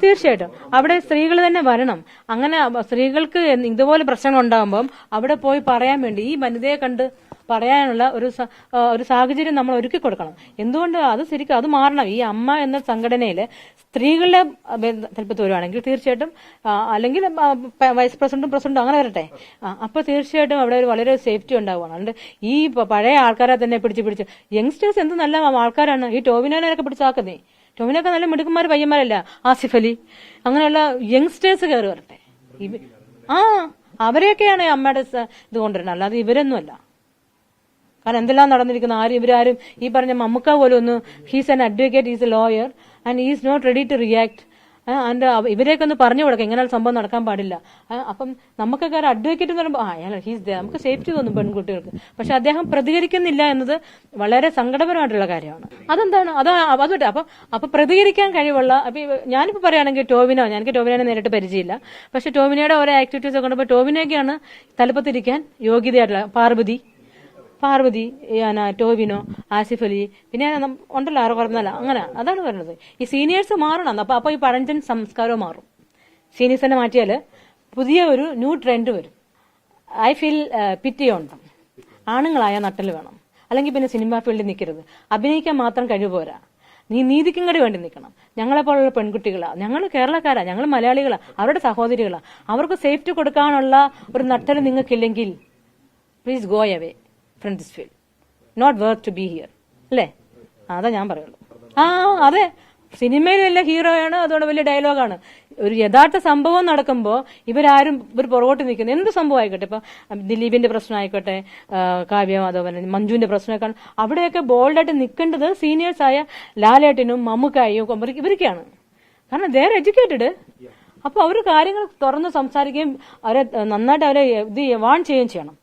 തീർച്ചയായിട്ടും അവിടെ സ്ത്രീകൾ തന്നെ വരണം. അങ്ങനെ സ്ത്രീകൾക്ക് ഇതുപോലെ പ്രശ്നങ്ങൾ ഉണ്ടാകുമ്പോൾ അവിടെ പോയി പറയാൻ വേണ്ടി ഈ വനിതയെ കണ്ട് പറയാനുള്ള ഒരു സാഹചര്യം നമ്മൾ ഒരുക്കി കൊടുക്കണം. എന്തുകൊണ്ട് അത് ശരിക്കും അത് മാറണം. ഈ അമ്മ എന്ന സംഘടനയില് സ്ത്രീകളുടെ തലപ്പത്ത് വരുവാണെങ്കിൽ തീർച്ചയായിട്ടും, അല്ലെങ്കിൽ വൈസ് പ്രസിഡന്റും അങ്ങനെ വരട്ടെ. അപ്പൊ തീർച്ചയായിട്ടും അവിടെ ഒരു വളരെ സേഫ്റ്റി ഉണ്ടാവുകയാണ്. അതുകൊണ്ട് ഈ പഴയ ആൾക്കാരെ തന്നെ പിടിച്ച് യങ്സ്റ്റേഴ്സ് എന്ത് നല്ല ആൾക്കാരാണ്. ഈ ടോവിനോനൊക്കെ പിടിച്ചാക്കുന്നേ. ടോവിനൊക്കെ നല്ല മിടുക്കന്മാർ പയ്യന്മാരല്ല. ആസിഫ് അലി അങ്ങനെയുള്ള യങ്സ്റ്റേഴ്സ് കയറി വരട്ടെ. അവരെയൊക്കെയാണ് അമ്മയുടെ ഇത് കൊണ്ടുവരുന്നത്, അല്ലാതെ ഇവരൊന്നുമല്ല. കാരണം എന്തെല്ലാം നടന്നിരിക്കുന്ന ഇവരാരും ഈ പറഞ്ഞ മമ്മൂക്ക പോലും ഒന്ന് he's an advocate, is a lawyer and is not ready to react. And ഇവരെയൊക്കെ ഒന്ന് പറഞ്ഞു കൊടുക്കാം ഇങ്ങനെ സംഭവം നടക്കാൻ പാടില്ല. അപ്പം നമുക്കൊക്കെ ഒരു അഡ്വക്കേറ്റ് എന്ന് പറയുമ്പോൾ അയാൾ ഹീസ് നമുക്ക് സേഫ്റ്റി തോന്നും പെൺകുട്ടികൾക്ക്. പക്ഷെ അദ്ദേഹം പ്രതികരിക്കുന്നില്ല എന്നത് വളരെ സങ്കടപരമായിട്ടുള്ള കാര്യമാണ്. അതെന്താണ് അതുകൊണ്ട് അപ്പൊ പ്രതികരിക്കാൻ കഴിവുള്ള ഞാനിപ്പോ പറയുകയാണെങ്കിൽ എനിക്ക് ടോവിനോനെ നേരിട്ട് പരിചയമില്ല. പക്ഷെ ടോവിനോയുടെ ഓരോ ആക്ടിവിറ്റീസ് ഒക്കെ കണ്ടപ്പോൾ ടോവിനോയൊക്കെയാണ് തലപ്പത്തിരിക്കാൻ യോഗ്യതയായിട്ടുള്ള പാർവതി, ടോവിനോ, ആസിഫ് അലി, പിന്നെ ഉണ്ടല്ലോ ആരോ പറഞ്ഞല്ല. അങ്ങനെ അതാണ് പറയുന്നത്. ഈ സീനിയേഴ്സ് മാറണം. അപ്പൊ ഈ പഴഞ്ചൻ സംസ്കാരവും മാറും. സീനിയേഴ്സിനെ മാറ്റിയാൽ പുതിയ ഒരു ന്യൂ ട്രെൻഡ് വരും. ഐ ഫീൽ പിറ്റി ഉണ്ട്. ആണുങ്ങളായ നട്ടൽ വേണം. അല്ലെങ്കിൽ പിന്നെ സിനിമാ ഫീൽഡിൽ നിൽക്കരുത്. അഭിനയിക്കാൻ മാത്രം കഴിവ് പോരാ. നീതിക്കും കൂടി വേണ്ടി നിൽക്കണം. ഞങ്ങളെപ്പോലുള്ള പെൺകുട്ടികളാ, ഞങ്ങൾ കേരളക്കാരാ, ഞങ്ങൾ മലയാളികളാ, അവരുടെ സഹോദരികളാ. അവർക്ക് സേഫ്റ്റി കൊടുക്കാനുള്ള ഒരു നട്ടൽ നിങ്ങൾക്കില്ലെങ്കിൽ please go away from this field. Not worth to be here. അല്ലേ? അതാ ഞാൻ പറയുള്ളൂ. അതെ, സിനിമയിൽ വലിയ ഹീറോയാണ്, അതുകൊണ്ട് വലിയ ഡയലോഗാണ്. ഒരു യഥാർത്ഥ സംഭവം നടക്കുമ്പോൾ ഇവർ പുറകോട്ട് നിൽക്കുന്നു. എന്ത് സംഭവം ആയിക്കോട്ടെ, ഇപ്പൊ ദിലീപിന്റെ പ്രശ്നം ആയിക്കോട്ടെ, കാവ്യ മാധവൻ, മഞ്ജുവിന്റെ പ്രശ്നമൊക്കെ, അവിടെയൊക്കെ ബോൾഡായിട്ട് നിൽക്കേണ്ടത് സീനിയേഴ്സായ ലാലേട്ടനും മമ്മൂക്കായും ഇവർക്കാണ്. കാരണം ദേ ആർ എഡ്യൂക്കേറ്റഡ്. അപ്പൊ അവർ കാര്യങ്ങൾ തുറന്ന് സംസാരിക്കുകയും അവരെ നന്നായിട്ട് അവരെ വാൺ ചെയ്യുകയും ചെയ്യണം.